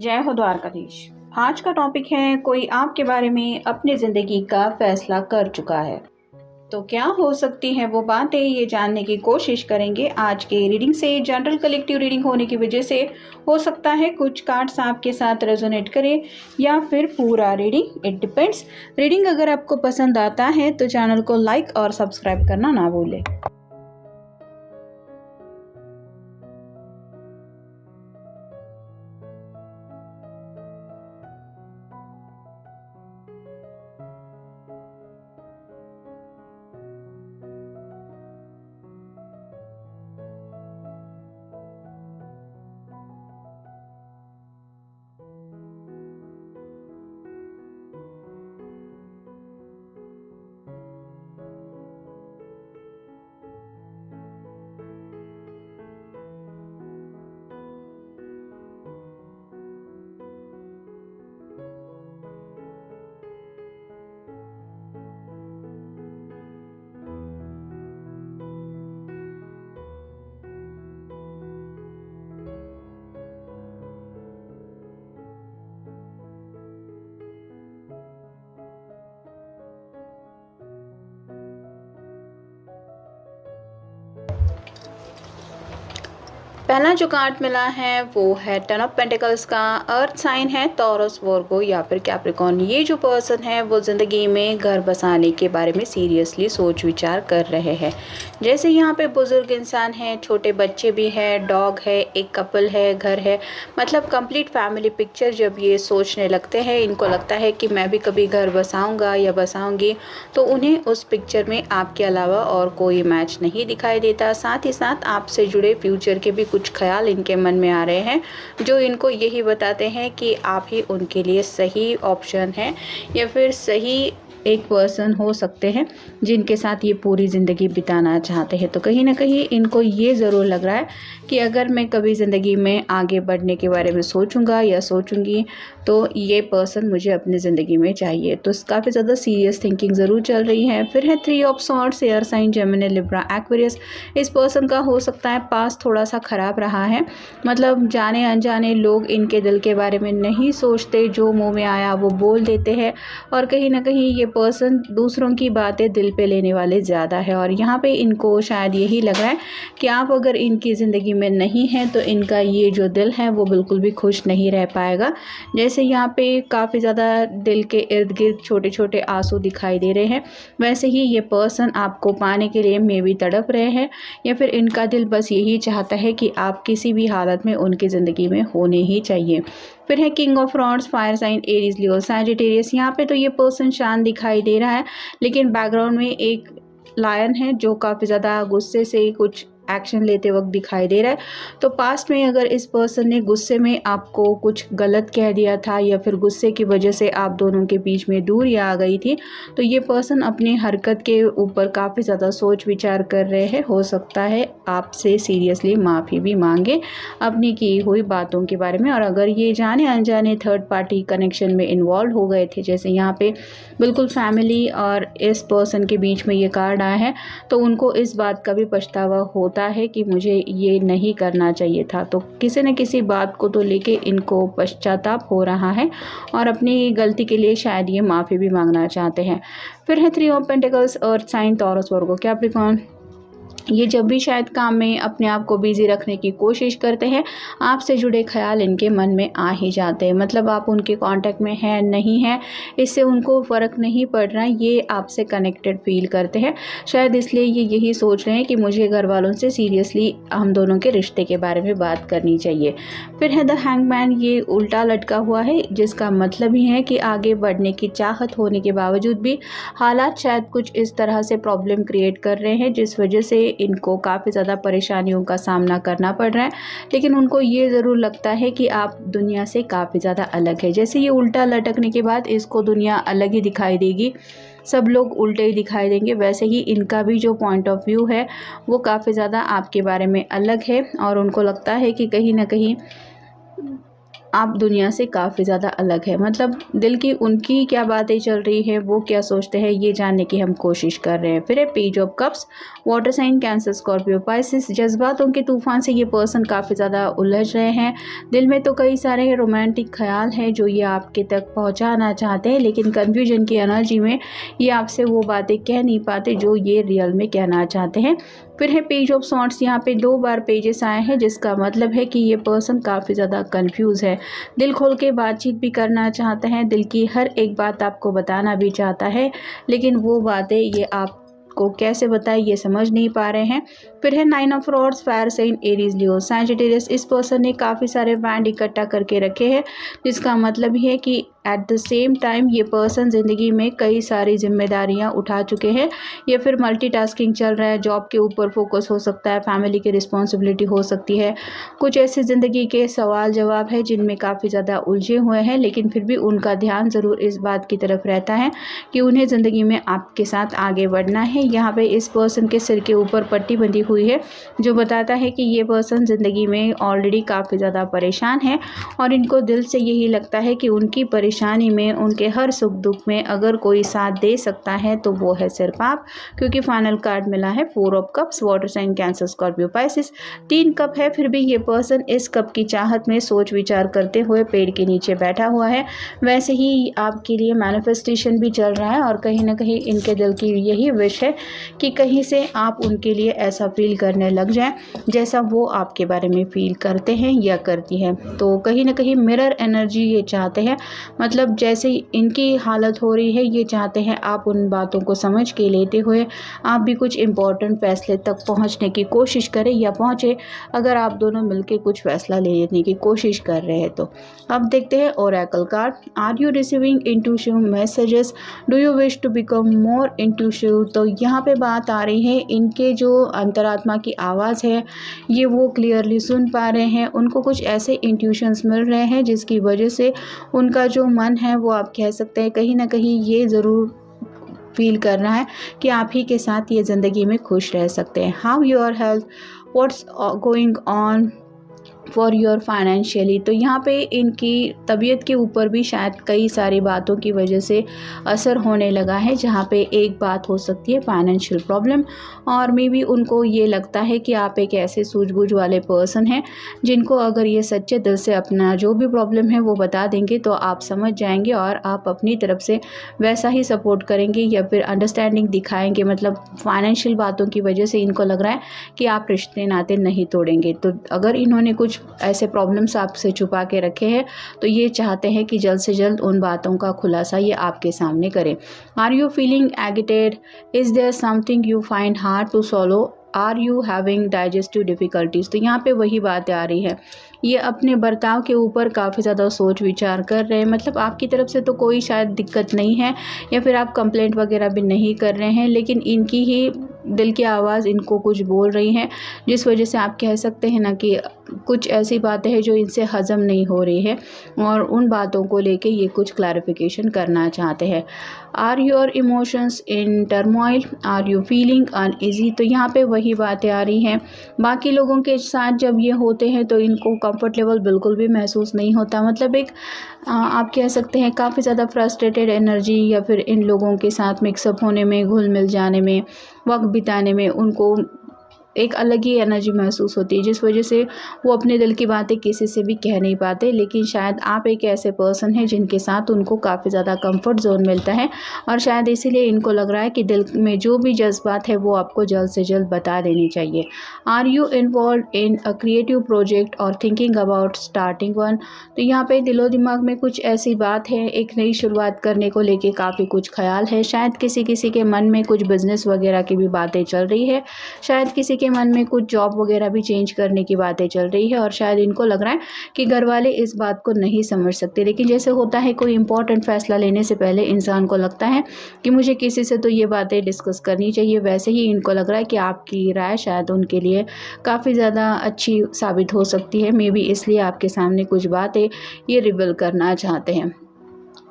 जय हो द्वारकाधीश। आज का टॉपिक है कोई आपके बारे में अपनी ज़िंदगी का फैसला कर चुका है तो क्या हो सकती है वो बातें, ये जानने की कोशिश करेंगे आज के रीडिंग से। जनरल कलेक्टिव रीडिंग होने की वजह से हो सकता है कुछ कार्ड्स आपके साथ रेजोनेट करे या फिर पूरा रीडिंग, इट डिपेंड्स। रीडिंग अगर आपको पसंद आता है तो चैनल को लाइक और सब्सक्राइब करना ना भूलें। पहला जो कार्ड मिला है वो है टेन ऑफ पेंटिकल्स का। अर्थ साइन है टॉरस, वर्गो या फिर कैप्रिकॉर्न। ये जो पर्सन है वो ज़िंदगी में घर बसाने के बारे में सीरियसली सोच विचार कर रहे हैं। जैसे यहाँ पे बुजुर्ग इंसान है, छोटे बच्चे भी हैं, डॉग है, एक कपल है, घर है, मतलब कंप्लीट फैमिली पिक्चर। जब ये सोचने लगते हैं, इनको लगता है कि मैं भी कभी घर बसाऊंगा या बसाऊंगी, तो उन्हें उस पिक्चर में आपके अलावा और कोई मैच नहीं दिखाई देता। साथ ही साथ आपसे जुड़े फ्यूचर के भी कुछ ख्याल इनके मन में आ रहे हैं जो इनको यही बताते हैं कि आप ही उनके लिए सही ऑप्शन है या फिर सही एक पर्सन हो सकते हैं जिनके साथ ये पूरी ज़िंदगी बिताना चाहते हैं। तो कहीं ना कहीं इनको ये ज़रूर लग रहा है कि अगर मैं कभी ज़िंदगी में आगे बढ़ने के बारे में सोचूंगा या सोचूंगी तो ये पर्सन मुझे अपनी ज़िंदगी में चाहिए। तो काफ़ी ज़्यादा सीरियस थिंकिंग ज़रूर चल रही है। फिर है three of swords, air sign, Gemini, Libra, Aquarius. इस पर्सन का हो सकता है पास थोड़ा सा ख़राब रहा है, मतलब जाने अनजाने लोग इनके दिल के बारे में नहीं सोचते, जो मुँह में आया वो बोल देते हैं और कहीं ना कहीं ये पर्सन दूसरों की बातें दिल पे लेने वाले ज़्यादा है। और यहाँ पे इनको शायद यही लग रहा है कि आप अगर इनकी ज़िंदगी में नहीं हैं तो इनका ये जो दिल है वो बिल्कुल भी खुश नहीं रह पाएगा। जैसे यहाँ पे काफ़ी ज़्यादा दिल के इर्द गिर्द छोटे छोटे आंसू दिखाई दे रहे हैं, वैसे ही ये पर्सन आपको पाने के लिए मे भी तड़प रहे हैं या फिर इनका दिल बस यही चाहता है कि आप किसी भी हालत में उनकी ज़िंदगी में होने ही चाहिए। फिर है king of rods, fire sign, Aries, Leo, Sagittarius. यहाँ पे तो ये पर्सन शांत दिखाई दे रहा है लेकिन बैकग्राउंड में एक लायन है जो काफ़ी ज़्यादा गुस्से से कुछ एक्शन लेते वक्त दिखाई दे रहा है। तो पास्ट में अगर इस पर्सन ने गुस्से में आपको कुछ गलत कह दिया था या फिर गुस्से की वजह से आप दोनों के बीच में दूरी आ गई थी, तो ये पर्सन अपनी हरकत के ऊपर काफ़ी ज़्यादा सोच विचार कर रहे हैं। हो सकता है आपसे सीरियसली माफ़ी भी मांगे अपनी की हुई बातों के बारे में। और अगर ये जाने अनजाने थर्ड पार्टी कनेक्शन में इन्वॉल्व हो गए थे, जैसे यहाँ पे बिल्कुल फैमिली और इस पर्सन के बीच में ये कार्ड आया है, तो उनको इस बात का भी पछतावा होता है कि मुझे ये नहीं करना चाहिए था। तो किसी न किसी बात को तो लेके इनको पश्चाताप हो रहा है और अपनी गलती के लिए शायद ये माफ़ी भी मांगना चाहते हैं। फिर है three of pentacles, earth sign, Taurus, Virgo, Capricorn. ये जब भी शायद काम में अपने आप को बिजी रखने की कोशिश करते हैं, आपसे जुड़े ख्याल इनके मन में आ ही जाते हैं। मतलब आप उनके कांटेक्ट में हैं नहीं हैं, इससे उनको फ़र्क नहीं पड़ रहा है, ये आपसे कनेक्टेड फील करते हैं। शायद इसलिए ये यही सोच रहे हैं कि मुझे घर वालों से सीरियसली हम दोनों के रिश्ते के बारे में बात करनी चाहिए। फिर है द हैंगमैन, ये उल्टा लटका हुआ है जिसका मतलब ही है कि आगे बढ़ने की चाहत होने के बावजूद भी हालात शायद कुछ इस तरह से प्रॉब्लम क्रिएट कर रहे हैं जिस वजह से इनको काफ़ी ज़्यादा परेशानियों का सामना करना पड़ रहा है। लेकिन उनको ये ज़रूर लगता है कि आप दुनिया से काफ़ी ज़्यादा अलग है। जैसे ये उल्टा लटकने के बाद इसको दुनिया अलग ही दिखाई देगी, सब लोग उल्टे ही दिखाई देंगे, वैसे ही इनका भी जो पॉइंट ऑफ व्यू है वो काफ़ी ज़्यादा आपके बारे में अलग है और उनको लगता है कि कहीं ना कहीं आप दुनिया से काफ़ी ज़्यादा अलग है। मतलब दिल की उनकी क्या बातें चल रही है, वो क्या सोचते हैं, ये जानने की हम कोशिश कर रहे हैं। फिर है page of cups, water sign Cancer Scorpio Pisces. जज्बातों के तूफान से ये पर्सन काफ़ी ज़्यादा उलझ रहे हैं। दिल में तो कई सारे रोमांटिक ख्याल हैं जो ये आपके तक पहुंचाना चाहते हैं, लेकिन कन्फ्यूजन की एनर्जी में ये आपसे वो बातें कह नहीं पाते जो ये रियल में कहना चाहते हैं। फिर है पेज ऑफ सॉर्ट्स, यहाँ पे 2 बार पेजेस आए हैं, जिसका मतलब है कि ये पर्सन काफ़ी ज़्यादा कंफ्यूज है। दिल खोल के बातचीत भी करना चाहते हैं, दिल की हर एक बात आपको बताना भी चाहता है, लेकिन वो बातें ये आपको कैसे बताए ये समझ नहीं पा रहे हैं। फिर है 9 of rods, fire sign Aries Leo Sagittarius. इस पर्सन ने काफ़ी सारे बैंड इकट्ठा करके रखे हैं, जिसका मतलब है कि एट द सेम टाइम ये पर्सन ज़िंदगी में कई सारी जिम्मेदारियां उठा चुके हैं, या फिर मल्टीटास्किंग चल रहा है। जॉब के ऊपर फोकस हो सकता है, फैमिली की रिस्पॉन्सिबिलिटी हो सकती है, कुछ ऐसे ज़िंदगी के सवाल जवाब है जिनमें काफ़ी ज़्यादा उलझे हुए हैं, लेकिन फिर भी उनका ध्यान ज़रूर इस बात की तरफ रहता है कि उन्हें ज़िंदगी में आपके साथ आगे बढ़ना है। यहाँ पे इस पर्सन के सिर के ऊपर पट्टी बंधी हुई है, जो बताता है कि ये पर्सन ज़िंदगी में ऑलरेडी काफ़ी ज़्यादा परेशान है, और इनको दिल से यही लगता है कि उनकी परेशानी में, उनके हर सुख दुख में अगर कोई साथ दे सकता है तो वो है सिर्फ आप, क्योंकि फाइनल कार्ड मिला है 4 of cups, water sign Cancer Scorpio Pisces. 3 cup है, फिर भी ये पर्सन इस कप की चाहत में सोच विचार करते हुए पेड़ के नीचे बैठा हुआ है। वैसे ही आपके लिए मैनिफेस्टेशन भी चल रहा है, और कहीं ना कहीं इनके दिल की यही विश है कि कहीं से आप उनके लिए ऐसा फील करने लग जाएं जैसा वो आपके बारे में फील करते हैं या करती हैं। तो कहीं ना कहीं मिरर एनर्जी ये चाहते हैं, मतलब जैसे इनकी हालत हो रही है, ये चाहते हैं आप उन बातों को समझ के लेते हुए आप भी कुछ इम्पोर्टेंट फैसले तक पहुंचने की कोशिश करें या पहुंचे, अगर आप दोनों मिलकर कुछ फैसला लेने की कोशिश कर रहे हैं तो। अब देखते हैं oracle card. Are you receiving intuitive messages, do you wish to become more intuitive. तो यहाँ पे बात आ रही है, इनके जो अंतरात्मा की आवाज़ है ये वो क्लियरली सुन पा रहे हैं। उनको कुछ ऐसे इंट्यूशंस मिल रहे हैं जिसकी वजह से उनका जो मन है वो आप कह सकते हैं कहीं ना कहीं ये ज़रूर फील कर रहा है कि आप ही के साथ ये ज़िंदगी में खुश रह सकते हैं। How your health, what's going on for your financially. तो यहाँ पे इनकी तबीयत के ऊपर भी शायद कई सारी बातों की वजह से असर होने लगा है, जहाँ पे एक बात हो सकती है फाइनेंशियल प्रॉब्लम, और मे बी उनको ये लगता है कि आप एक ऐसे सूझबूझ वाले पर्सन हैं जिनको अगर ये सच्चे दिल से अपना जो भी प्रॉब्लम है वो बता देंगे तो आप समझ जाएंगे, और आप अपनी तरफ से वैसा ही सपोर्ट करेंगे या फिर अंडरस्टैंडिंग दिखाएंगे। मतलब फाइनेंशियल बातों की वजह से इनको लग रहा है कि आप रिश्ते नाते नहीं तोड़ेंगे। तो अगर इन्होंने कुछ ऐसे प्रॉब्लम्स आपसे छुपा के रखे हैं तो ये चाहते हैं कि जल्द से जल्द उन बातों का खुलासा ये आपके सामने करें। Are you feeling agitated, is there something you find hard to solve, are you having digestive difficulties. तो यहाँ पे वही बातें आ रही है, ये अपने बर्ताव के ऊपर काफ़ी ज़्यादा सोच विचार कर रहे हैं। मतलब आपकी तरफ से तो कोई शायद दिक्कत नहीं है, या फिर आप कंप्लेंट वगैरह भी नहीं कर रहे हैं, लेकिन इनकी ही दिल की आवाज़ इनको कुछ बोल रही है, जिस वजह से आप कह सकते हैं ना कि कुछ ऐसी बातें हैं जो इनसे हज़म नहीं हो रही है, और उन बातों को लेके ये कुछ क्लैरिफिकेशन करना चाहते हैं। Are your emotions in turmoil, are you feeling uneasy. तो यहाँ पे वही बातें आ रही हैं, बाकी लोगों के साथ जब ये होते हैं तो इनको कंफर्टेबल बिल्कुल भी महसूस नहीं होता। मतलब एक आप कह सकते हैं काफ़ी ज़्यादा फ्रस्ट्रेटेड एनर्जी, या फिर इन लोगों के साथ मिक्सअप होने में, घुल मिल जाने में, वक्त बिताने में उनको एक अलग ही एनर्जी महसूस होती है, जिस वजह से वो अपने दिल की बातें किसी से भी कह नहीं पाते। लेकिन शायद आप एक ऐसे पर्सन हैं जिनके साथ उनको काफ़ी ज़्यादा कंफर्ट जोन मिलता है, और शायद इसीलिए इनको लग रहा है कि दिल में जो भी जज्बात है वो आपको जल्द से जल्द बता देनी चाहिए। Are you involve in a creative project और थिंकिंग अबाउट स्टार्टिंग वन। तो यहाँ पे दिलो दिमाग में कुछ ऐसी बात है, एक नई शुरुआत करने को लेके काफ़ी कुछ ख्याल है। शायद किसी किसी के मन में कुछ बिजनेस वगैरह की भी बातें चल रही है, शायद किसी के मन में कुछ जॉब वगैरह भी चेंज करने की बातें चल रही है, और शायद इनको लग रहा है कि घर वाले इस बात को नहीं समझ सकते। लेकिन जैसे होता है कोई इंपॉर्टेंट फैसला लेने से पहले इंसान को लगता है कि मुझे किसी से तो ये बातें डिस्कस करनी चाहिए, वैसे ही इनको लग रहा है कि आपकी राय शायद उनके लिए काफ़ी ज़्यादा अच्छी साबित हो सकती है। मे बी इसलिए आपके सामने कुछ बातें ये रिवील करना चाहते हैं।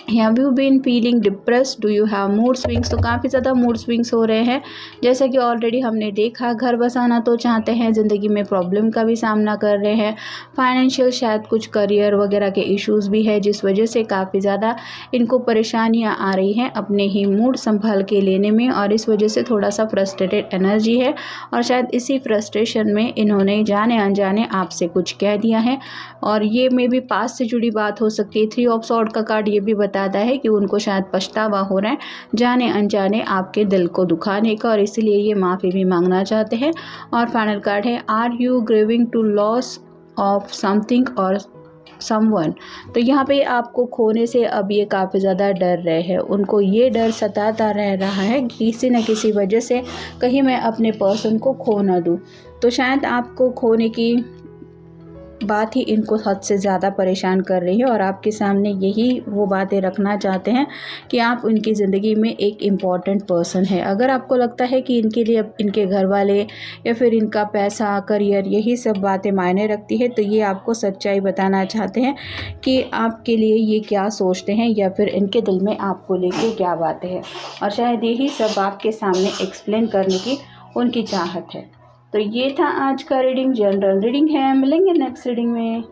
Have you been feeling depressed, do you have mood swings. तो काफ़ी ज़्यादा मूड स्विंग्स हो रहे हैं। जैसा कि ऑलरेडी हमने देखा, घर बसाना तो चाहते हैं, ज़िंदगी में प्रॉब्लम का भी सामना कर रहे हैं। फाइनेंशियल शायद कुछ करियर वगैरह के इश्यूज़ भी है, जिस वजह से काफ़ी ज़्यादा इनको परेशानियां आ रही हैं अपने ही मूड संभाल के लेने में, और इस वजह से थोड़ा सा फ्रस्ट्रेटेड एनर्जी है। और शायद इसी फ्रस्ट्रेशन में इन्होंने जाने अनजाने आपसे कुछ कह दिया है, और ये मे भी पास्ट से जुड़ी बात हो सकती है। 3 ऑफ सॉर्ड का कार्ड ये भी बताता है कि उनको शायद पछतावा हो रहा है जाने अनजाने आपके दिल को दुखाने का, और इसीलिए ये माफ़ी भी मांगना चाहते हैं। और फाइनल कार्ड है are you grieving to loss of something और समवन। तो यहाँ पे आपको खोने से अब ये काफ़ी ज़्यादा डर रहे हैं। उनको ये डर सताता रह रहा है कि किसी न किसी वजह से कहीं मैं अपने पर्सन को खो ना दूँ। तो शायद आपको खोने की बात ही इनको हद से ज़्यादा परेशान कर रही है, और आपके सामने यही वो बातें रखना चाहते हैं कि आप उनकी ज़िंदगी में एक इम्पॉर्टेंट पर्सन है। अगर आपको लगता है कि इनके लिए इनके घर वाले या फिर इनका पैसा, करियर, यही सब बातें मायने रखती है, तो ये आपको सच्चाई बताना चाहते हैं कि आपके लिए ये क्या सोचते हैं या फिर इनके दिल में आपको लेके क्या बातें हैं, और शायद यही सब आपके सामने एक्सप्लेन करने की उनकी चाहत है। तो ये था आज का रीडिंग, जनरल रीडिंग है। मिलेंगे नेक्स्ट रीडिंग में।